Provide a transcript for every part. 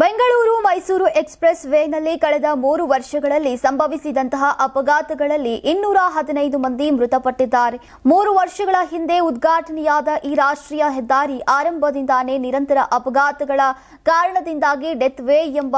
Bengaluru Mysuru express ವೇನಲ್ಲಿ ಕಳೆದ 3 ವರ್ಷಗಳಲ್ಲಿ ಸಂಭವಿಸಿದಂತಹ ಅಪಘಾತಗಳಲ್ಲಿ 215 ಮಂದಿ ಮೃತಪಟ್ಟಿದ್ದಾರೆ. 3 ವರ್ಷಗಳ ಹಿಂದೆ ಉದ್ಘಾಟನೆಯಾದ ಈ ರಾಷ್ಟ್ರೀಯ ಹೆದ್ದಾರಿ ಆರಂಭದಿಂದಾನೇ ನಿರಂತರ ಅಪಘಾತಗಳ ಕಾರಣದಿಂದಾಗಿ ಡೆತ್ ವೇ ಎಂಬ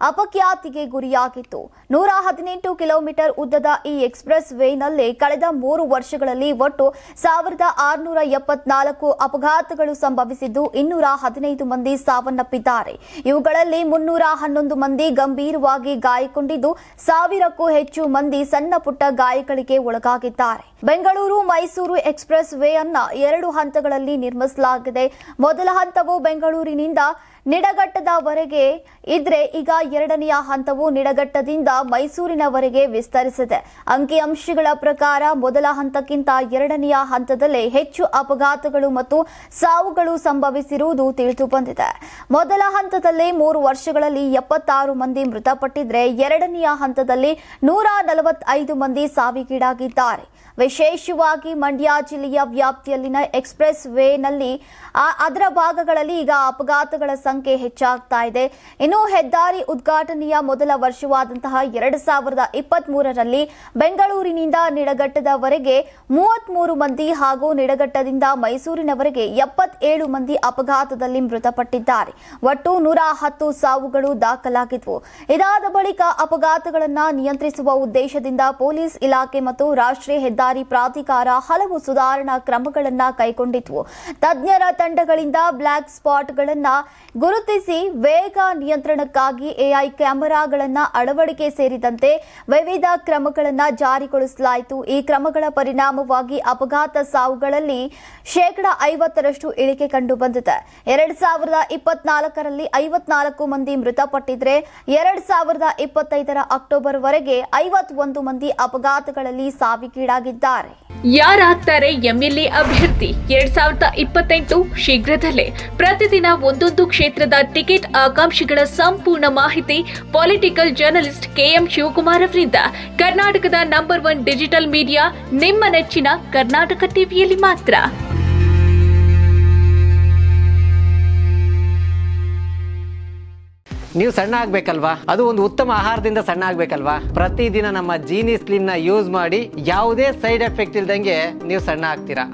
ಅಪಖ್ಯಾತಿಗೆ ಗುರಿಯಾಗಿತ್ತು. 118 ಕಿಲೋಮೀಟರ್ ಉದ್ದದ ಈ ಎಕ್ಸ್‌ಪ್ರೆಸ್ ವೇನಲ್ಲಿ ಕಳೆದ 3 ವರ್ಷಗಳಲ್ಲಿ ಒಟ್ಟು 1674 ಅಪಘಾತಗಳು ಸಂಭವಿಸಿದ್ದು 215 ಮಂದಿ ಸಾವನ್ನಪ್ಪಿದ್ದಾರೆ. ಇವುಗಳಲ್ಲಿ 311 ಮಂದಿ ಗಂಭೀರವಾಗಿ ಗಾಯಗೊಂಡಿದ್ದು 1000ಕ್ಕೂ ಹೆಚ್ಚು ಮಂದಿ ಸಣ್ಣ ಪುಟ್ಟ ಗಾಯಗಳಿಗೆ ಒಳಗಾಗಿದ್ದಾರೆ. ಬೆಂಗಳೂರು ಮೈಸೂರು ಎಕ್ಸ್‌ಪ್ರೆಸ್ ವೇ ಅನ್ನ 2 ಹಂತಗಳಲ್ಲಿ ನಿರ್ಮಿಸಲಾಗಿದೆ. ಮೊದಲ ಹಂತವು ಬೆಂಗಳೂರಿನಿಂದ ನಿಡಘಟ್ಟದವರೆಗೆ ಇದ್ರೆ ಈಗ ಎರಡನೆಯ ಹಂತವು ನಿಡಘಟ್ಟದಿಂದ ಮೈಸೂರಿನವರೆಗೆ ವಿಸ್ತರಿಸಿದೆ. ಅಂಕಿಅಂಶಗಳ ಪ್ರಕಾರ ಮೊದಲ ಹಂತಕ್ಕಿಂತ ಎರಡನೆಯ ಹಂತದಲ್ಲೇ ಹೆಚ್ಚು ಅಪಘಾತಗಳು ಮತ್ತು ಸಾವುಗಳು ಸಂಭವಿಸಿರುವುದು ತಿಳಿದು ಬಂದಿದೆ. ಮೊದಲ ಹಂತದಲ್ಲಿ 3 ವರ್ಷಗಳಲ್ಲಿ 76 ಮಂದಿ ಮೃತಪಟ್ಟಿದ್ರೆ ಎರಡನೆಯ ಹಂತದಲ್ಲಿ 145 ಮಂದಿ ಸಾವಿಗೀಡಾಗಿದ್ದಾರೆ. ವಿಶೇಷವಾಗಿ ಮಂಡ್ಯ ಜಿಲ್ಲೆಯ ವ್ಯಾಪ್ತಿಯಲ್ಲಿನ ಎಕ್ಸ್‌ಪ್ರೆಸ್ ವೇನಲ್ಲಿ ಅದರ ಭಾಗಗಳಲ್ಲಿ ಈಗ ಅಪಘಾತಗಳ ಸಂಖ್ಯೆ ಹೆಚ್ಚಾಗ್ತಾ ಇದೆ. ಇನ್ನು ಹೆದ್ದಾರಿ ಉದ್ಘಾಟನೆಯ ಮೊದಲ ವರ್ಷವಾದಂತಹ 2023ರಲ್ಲಿ ಬೆಂಗಳೂರಿನಿಂದ ನಿಡಘಟ್ಟದವರೆಗೆ 33 ಮಂದಿ ಹಾಗೂ ನಿಡಘಟ್ಟದಿಂದ ಮೈಸೂರಿನವರೆಗೆ 77 ಮಂದಿ ಅಪಘಾತದಲ್ಲಿ ಮೃತಪಟ್ಟಿದ್ದಾರೆ. ಒಟ್ಟು 110 ಸಾವುಗಳು ದಾಖಲಾಗಿದ್ವು. ಇದಾದ ಬಳಿಕ ಅಪಘಾತಗಳನ್ನು ನಿಯಂತ್ರಿಸುವ ಉದ್ದೇಶದಿಂದ ಪೊಲೀಸ್ ಇಲಾಖೆ ಮತ್ತು ರಾಷ್ಟ್ರೀಯ ಹೆದ್ದಾರಿ ಪ್ರಾಧಿಕಾರ ಹಲವು ಸುಧಾರಣಾ ಕ್ರಮಗಳನ್ನು ಕೈಗೊಂಡಿದ್ವು. ತಜ್ಞರ ತಂಡಗಳಿಂದ ಬ್ಲಾಕ್ ಸ್ಪಾಟ್ಗಳನ್ನು ಗುರುತಿಸಿ ವೇಗ ನಿಯಂತ್ರಣಕ್ಕಾಗಿ ಎಐ ಕ್ಯಾಮೆರಾಗಳನ್ನು ಅಳವಡಿಕೆ ಸೇರಿದಂತೆ ವಿವಿಧ ಕ್ರಮಗಳನ್ನು ಜಾರಿಗೊಳಿಸಲಾಯಿತು. ಈ ಕ್ರಮಗಳ ಪರಿಣಾಮವಾಗಿ ಅಪಘಾತ ಸಾವುಗಳಲ್ಲಿ 50% ಇಳಿಕೆ ಕಂಡು ಬಂದಿದೆ. 2024ರಲ್ಲಿ 54 ಮಂದಿ ಮೃತಪಟ್ಟಿದ್ರೆ 2025ರ ಅಕ್ಟೋಬರ್ವರೆಗೆ 51 ಮಂದಿ ಅಪಘಾತಗಳಲ್ಲಿ ಸಾವಿಗೀಡಾಗಿದ್ದಾರೆ. ಯಾರಾಗ್ತಾರೆ ಎಂಎಲ್ಎ ಅಭ್ಯರ್ಥಿ 2028 ಶೀಘ್ರದಲ್ಲೇ. ಪ್ರತಿದಿನ ಒಂದೊಂದು ಕ್ಷೇತ್ರದ ಟಿಕೆಟ್ ಆಕಾಂಕ್ಷಿಗಳ ಸಂಪೂರ್ಣ ಮಾಹಿತಿ ಪೊಲಿಟಿಕಲ್ ಜರ್ನಲಿಸ್ಟ್ ಕೆಎಂ ಶಿವಕುಮಾರ್ ಅವರಿಂದ. ಕರ್ನಾಟಕದ ನಂಬರ್ 1 ಡಿಜಿಟಲ್ ಮೀಡಿಯಾ ನಿಮ್ಮ ನೆಚ್ಚಿನ ಕರ್ನಾಟಕ ಟಿವಿಯಲ್ಲಿ ಮಾತ್ರ. ನೀವು ಸಣ್ಣ ಆಗ್ಬೇಕಲ್ವಾ? ಅದು ಒಂದು ಉತ್ತಮ ಆಹಾರದಿಂದ ಸಣ್ಣ ಆಗ್ಬೇಕಲ್ವಾ? ಪ್ರತಿದಿನ ನಮ್ಮ ಜೀನಿ ಸ್ಲಿಮ್ ನ ಯೂಸ್ ಮಾಡಿ ಯಾವುದೇ ಸೈಡ್ ಎಫೆಕ್ಟ್ ಇಲ್ದಂಗೆ ನೀವು ಸಣ್ಣ ಆಗ್ತೀರಾ.